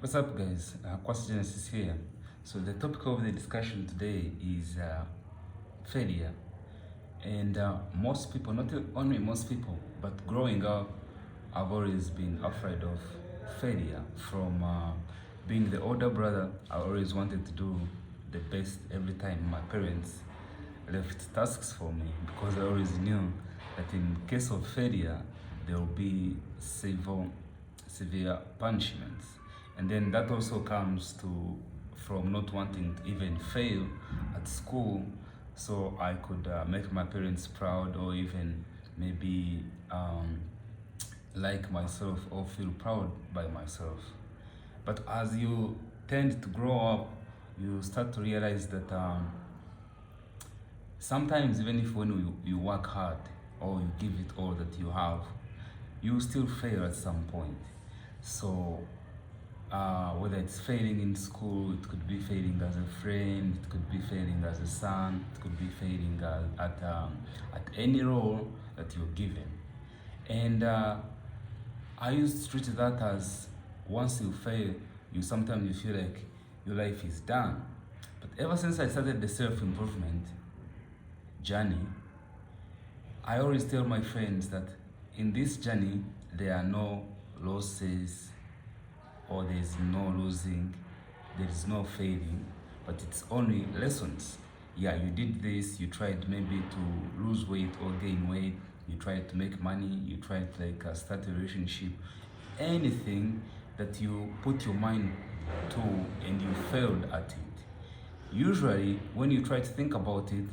What's up, guys? Kwasa Genesis here. So the topic of the discussion today is failure, and most people, not only most people, but growing up, I've always been afraid of failure. From being the older brother, I always wanted to do the best every time. My parents left tasks for me because I always knew that in case of failure, there will be severe punishments. And then that also comes to from not wanting to even fail at school, so I could make my parents proud, or even maybe like myself, or feel proud by myself. But as you tend to grow up, you start to realize that sometimes, even if when you work hard or you give it all that you have, you still fail at some point. So whether it's failing in school, it could be failing as a friend, it could be failing as a son, it could be failing at any role that you're given. And I used to treat that as once you fail, sometimes you feel like your life is done. But ever since I started the self-improvement journey, I always tell my friends that in this journey there are no losses, or there is no losing, there is no failing, but it's only lessons. Yeah, you did this, you tried maybe to lose weight or gain weight, you tried to make money, you tried start a relationship, anything that you put your mind to and you failed at it. Usually when you try to think about it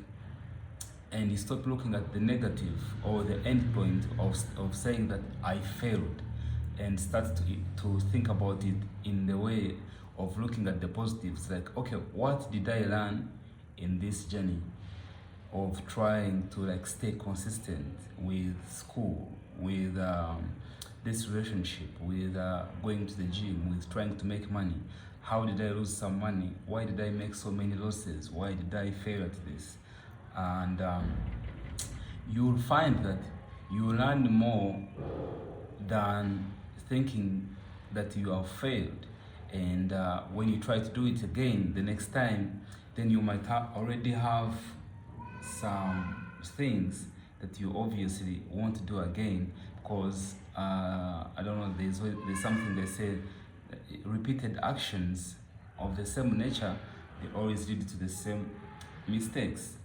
and you stop looking at the negative or the end point of saying that I failed, and start to think about it in the way of looking at the positives, like, okay, what did I learn in this journey of trying to stay consistent with school, with this relationship, with going to the gym, with trying to make money? How did I lose some money? Why did I make so many losses? Why did I fail at this? And you'll find that you learn more than thinking that you have failed. And when you try to do it again the next time, then you might already have some things that you obviously want to do again, because I don't know, there's something they say, repeated actions of the same nature, they always lead to the same mistakes.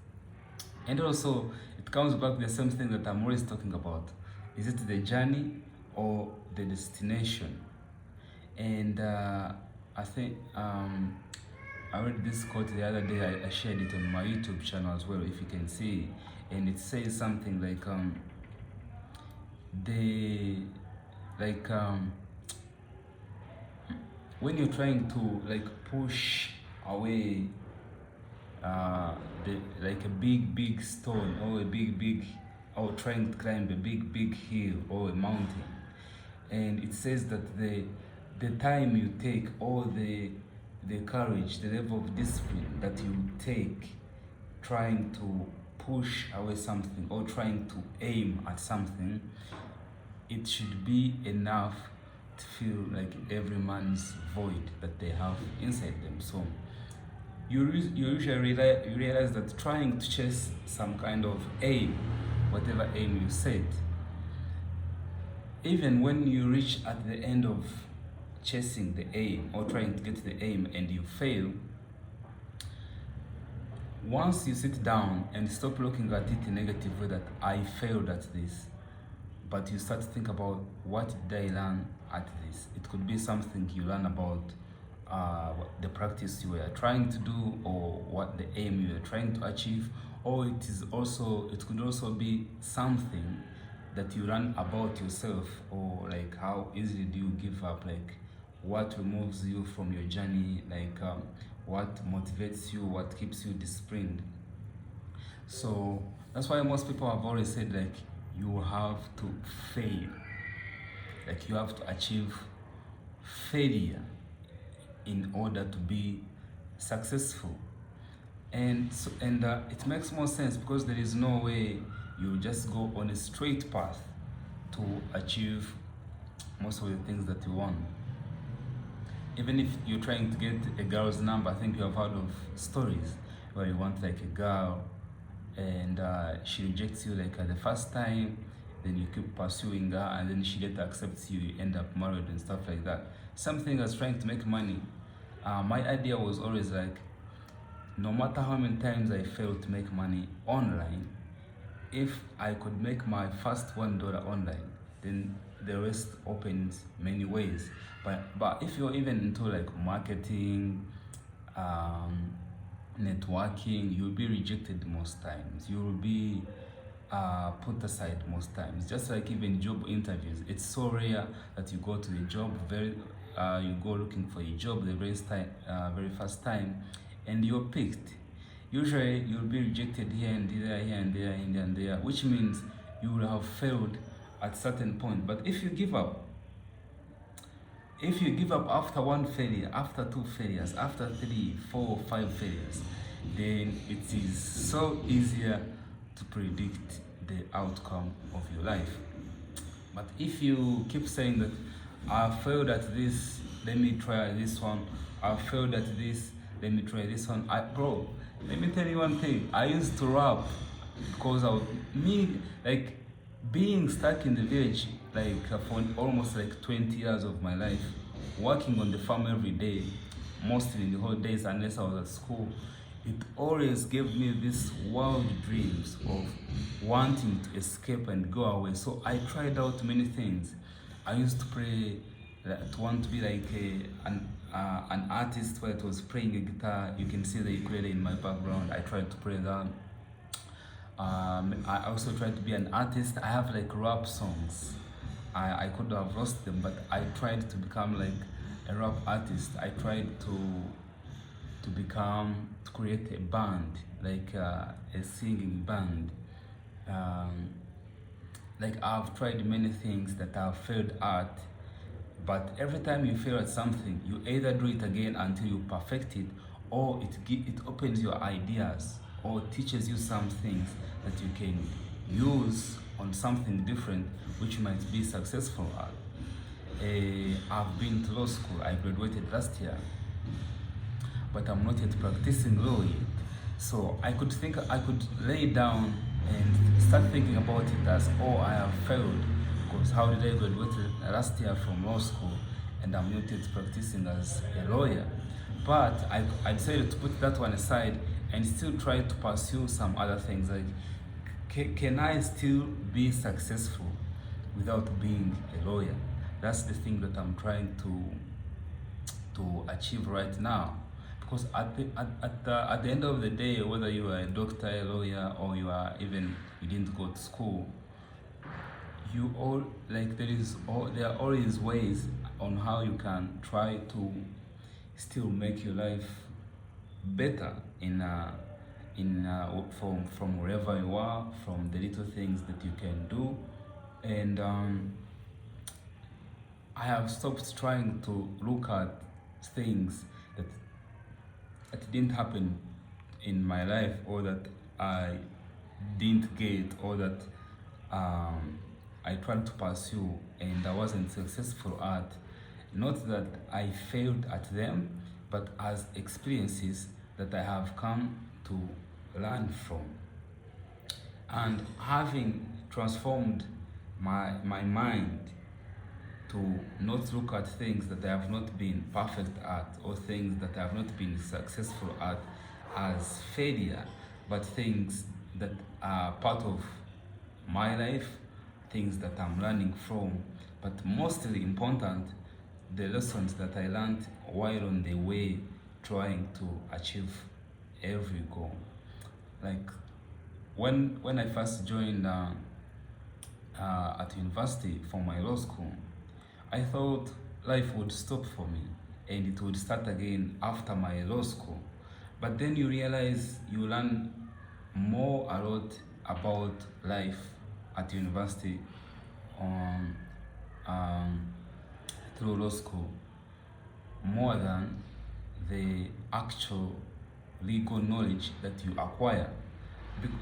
And also it comes back to the same thing that I'm always talking about. Is it the journey or the destination? And I think I read this quote the other day. I shared it on my YouTube channel as well, if you can see. And it says something like when you're trying to push away a big stone, or a big or trying to climb a big hill or a mountain, and it says that the time you take, or the courage, the level of discipline that you take trying to push away something or trying to aim at something, it should be enough to fill every man's void that they have inside them. So you usually realize that trying to chase some kind of aim, whatever aim you set, even when you reach at the end of chasing the aim or trying to get to the aim and you fail, once you sit down and stop looking at it in a negative way, that I failed at this, but you start to think about, what did I learn at this? It could be something you learn about the practice you were trying to do, or what the aim you were trying to achieve, or it could also be something that you learn about yourself, or how easily do you give up, what removes you from your journey, what motivates you, what keeps you disciplined. So that's why most people have always said you have to fail, you have to achieve failure in order to be successful. And it makes more sense, because there is no way you just go on a straight path to achieve most of the things that you want. Even if you're trying to get a girl's number, I think you have heard of stories where you want like a girl and she rejects you like at the first time, then you keep pursuing her, and then she later accepts you, you end up married and stuff like that. Something as trying to make money. My idea was always like, no matter how many times I failed to make money online, if I could make my first $1 online, then the rest opens many ways. But if you're even into like marketing, networking, you'll be rejected most times. You will be put aside most times. Just like even job interviews, it's so rare that you go to the job you go looking for a job the very first time, and you're picked. Usually you'll be rejected here and there, here and there, here and there, which means you will have failed at certain point. But if you give up, after one failure, after two failures, after 3, 4, 5 failures, then it is so easier to predict the outcome of your life. But if you keep saying that I failed at this, let me try this one, I failed at this, let me try this one. Bro, let me tell you one thing. I used to rap because like being stuck in the village like for almost like 20 years of my life, working on the farm every day, mostly in the holidays unless I was at school. It always gave me these wild dreams of wanting to escape and go away. So I tried out many things. I used to pray to want to be like an artist where it was playing a guitar. You can see the ukulele in my background. I tried to play that. I also tried to be an artist. I have like rap songs. I could have lost them, but I tried to become like a rap artist. I tried to create a band, like a singing band. Like I've tried many things that I've failed at, but every time you fail at something, you either do it again until you perfect it, or it opens your ideas or teaches you some things that you can use on something different which might be successful at. I've been to law school. I graduated last year, but I'm not yet practicing law yet. So I could lay down and start thinking about it as, oh, I have failed, because how did I graduate last year from law school and I'm not yet practicing as a lawyer? But I decided to put that one aside and still try to pursue some other things. Like, can I still be successful without being a lawyer? That's the thing that I'm trying to achieve right now. Because at the end of the day, whether you are a doctor, a lawyer, or you didn't go to school, there are always ways on how you can try to still make your life better from wherever you are, from the little things that you can do. And I have stopped trying to look at things that didn't happen in my life, or that I didn't get, or that I tried to pursue and I wasn't successful at. Not that I failed at them, but as experiences that I have come to learn from. And having transformed my mind to not look at things that I have not been perfect at, or things that I have not been successful at, as failure, but things that are part of my life, things that I'm learning from, but mostly important, the lessons that I learned while on the way trying to achieve every goal. Like when I first joined at university for my law school, I thought life would stop for me and it would start again after my law school. But then you realize you learn a lot about life at university through law school, more than the actual legal knowledge that you acquire.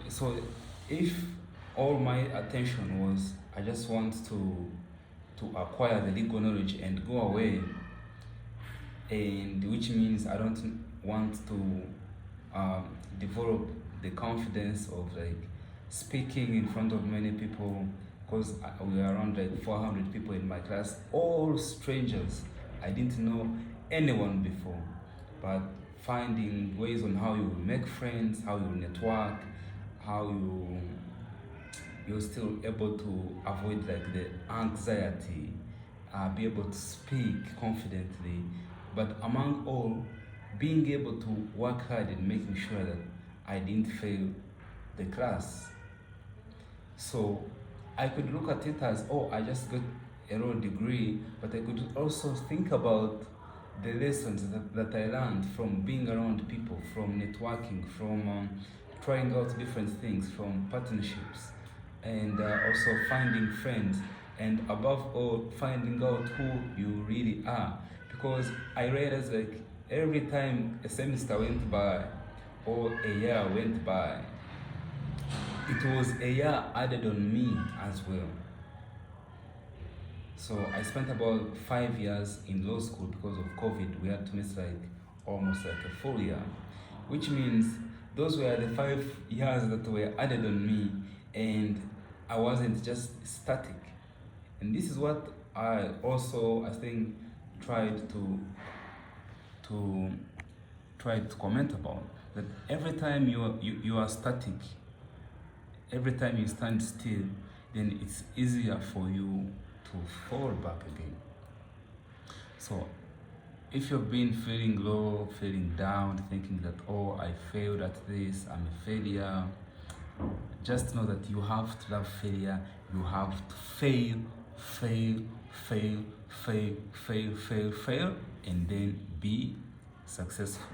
So if all my attention was, I just want to acquire the legal knowledge and go away, and which means I don't want to develop the confidence of like speaking in front of many people, because we are around like 400 people in my class, all strangers. I didn't know anyone before, but finding ways on how you make friends, how you network, how you're still able to avoid like the anxiety, be able to speak confidently, but among all, being able to work hard and making sure that I didn't fail the class. So I could look at it as, oh, I just got a raw degree, but I could also think about the lessons that I learned from being around people, from networking, from trying out different things, from partnerships, and also finding friends, and above all, finding out who you really are. Because I realized like every time a semester went by or a year went by, it was a year added on me as well. So I spent about 5 years in law school because of COVID. We had to miss like almost like a full year, which means those were the 5 years that were added on me, and I wasn't just static. And this is what I also, I think, tried to comment about, that every time you are static, every time you stand still, then it's easier for you to fall back again. So if you've been feeling low, feeling down, thinking that, oh, I failed at this, I'm a failure, just know that you have to love failure. You have to fail, and then be successful.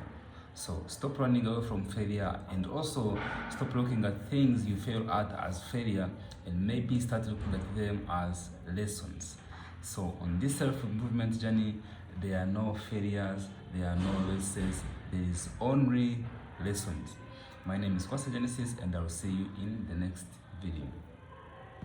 So stop running away from failure, and also stop looking at things you fail at as failure, and maybe start looking at them as lessons. So on this self-improvement journey, there are no failures, there are no lessons, there is only lessons. My name is Kwasa, and I'll see you in the next video.